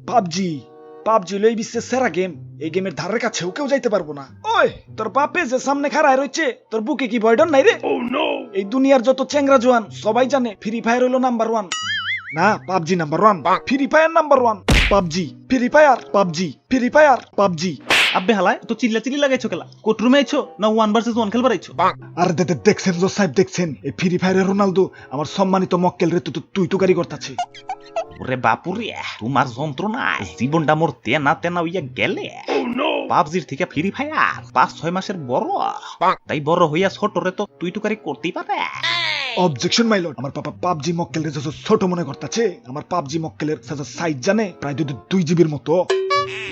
PUBG PUBG লই বিশ্বের সেরা গেম। এই গেমের ধারের কাছেও কেউ যাইতে পারবো না। ওই তোর বাপে যে সামনে খাড়ায় রয়েছে, তোর বুকে কি ভয় ডর নাই রে? এই দুনিয়ার যত চেংরা জোয়ান সবাই জানে ফ্রি ফায়ার হলো নাম্বার 1। না, PUBG number 1, free fire number 1। PUBG, free fire, PUBG, free fire, PUBG. আব্বে হালায় তো চিল্লা চিল্লি লাগাইছো খেলা? কোর্টরুমে আইছো না 1 ভার্সেস 1 খেলবার আইছো? আর দেখছেন জো সাহেব, দেখছেন এই ফ্রি ফায়ারের রোনালদো আমার সম্মানিত মক্কেল রে তুই তো গাড়ি করতেছে। ওরে বাপুরে, তোমার যন্ত্রণা জীবনটা মোর তেনা তেনা হইয়া গেলে। পাবজির থেকে ফ্রি ফায়ার 5-6 মাসের বড়, তাই বড় হইয়া ছোট রে তো তুই টুকারি করতেই পারে। অবজেকশন মাই লর্ড, আমার পাপা পাবজি মক্কেল রে ছোট মনে করতেছে। আমার পাবজি মক্কেলের সাইজ জানে প্রায় 2 জিবির মতো।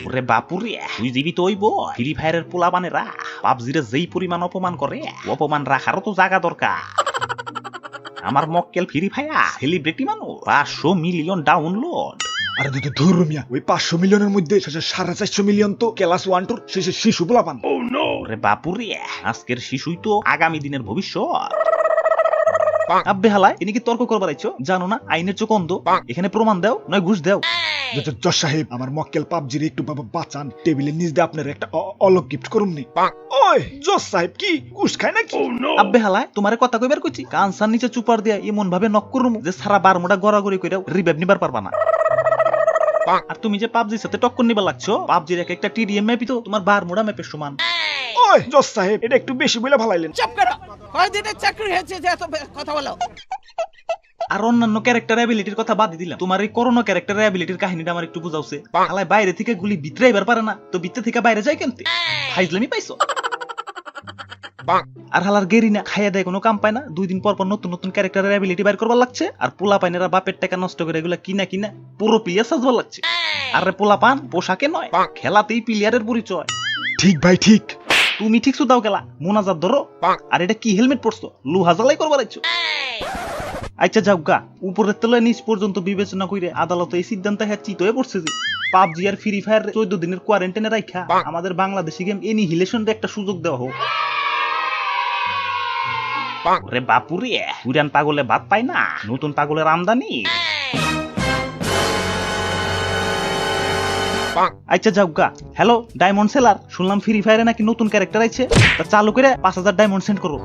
ওরে বাপুরে, 2 জিবি তো হইব। ফ্রি ফায়ারের পোলা বানেরা পাবজিরে যেই পরিমাণ অপমান করে, অপমান রাখারও তো জায়গা দরকার। আমার মক্কেল ফ্রি ফায়ার সেলিব্রিটি মানুষ, 500 মিলিয়ন ডাউনলোড। আরে ধুর মিয়া, ওই 500 মিলিয়নের মধ্যে 450 মিলিয়ন তো ক্লাস 1 টুর শেষে শিশু পোলাপান। ওরে বাপুরে, আজকের শিশুই তো আগামী দিনের ভবিষ্যৎ। আব্বে হালায় এনে কি তর্ক করবার আইছো? জানো না আইনের চোখ অন্ধ? এখানে প্রমাণ দাও নয় ঘুষ দাও। জজ সাহেব, আমার মক্কেল পাবজির একটু বাঁচান, টেবিলের নিচ দিয়ে আপনার একটা অলক গিফট করুন নি। ওই জজ সাহেব কি ঘুষ খায় নাকি? আব্বে হালায় তোমারে কথা কইবার কইছি, কানসার নিচে চুপার দিয়া এমন ভাবে নক করুম যে সারা বারমুডা গড়াগড়ি কইরা রিভাইভ নিবার পারবা না। আর তুমি যে পাবজির সাথে টক্কর নিবার লাগছো, পাবজির একটা টিডিএম ম্যাপই তো তোমার বারমুডা ম্যাপের সমান। ওই জজ সাহেব, এটা একটু বেশি বলে ভালাইলেন। চুপ করো, কয়দিনের চাকরি হয়েছে যে এত কথা বলো? আর অন্যান্য ক্যারেক্টার অ্যাবিলিটির কথা বাদ দিলাম, তোমার এই করোনা ক্যারেক্টার অ্যাবিলিটির কাহিনীটা আমার একটু বুঝাওছে। হালায় বাইরে থেকে গুলি ভিতরে এবার পারে না, তো ভিতরে থেকে বাইরে যায় কেমতে? ফাইজলামি পাইছো? আর হালার গেরিনা খাইয়া দেয় কোনো কাম পায় না, 2 দিন পর পর নতুন নতুন ক্যারেক্টারের অ্যাবিলিটি বাইর করবার লাগছে। আর পোলা পাইনেরা বাপের টাকা নষ্ট করে এগুলা কিনা পুরো প্লেয়ার সাজবার লাগছে। আর পোলা পান পোশাকে নয়, খেলাতেই প্লেয়ারের পরিচয়। ঠিক ভাই ঠিক। তুমি ঠিক সুদাও খেলা মোনাজাত ধরো। আর এটা কি হেলমেট পরছো? লোহা জ্বালাই করবার আইছো? আচ্ছা যাও গা, উপরের তলায় নিচ পর্যন্ত বিবেচনা করে আদালতে এই সিদ্ধান্ত চিত হয়ে পড়ছে যে পাবজি আর ফ্রি ফায়ার 14 দিনের কোয়ারেন্টাইনে রাখা আমাদের বাংলাদেশি গেম এনিহিলেশনের একটা সুযোগ দেওয়া হোক। ওরে বাপুরে, পুরান পাগলে ভাত পায় না, নতুন পাগলের আমদানি। আচ্ছা যাও গা। হ্যালো ডায়মন্ড সেলার, শুনলাম ফ্রি ফায়ারে নাকি নতুন ক্যারেক্টার আইছে, তা চালু করে 5000 ডায়মন্ড সেন্ড করো।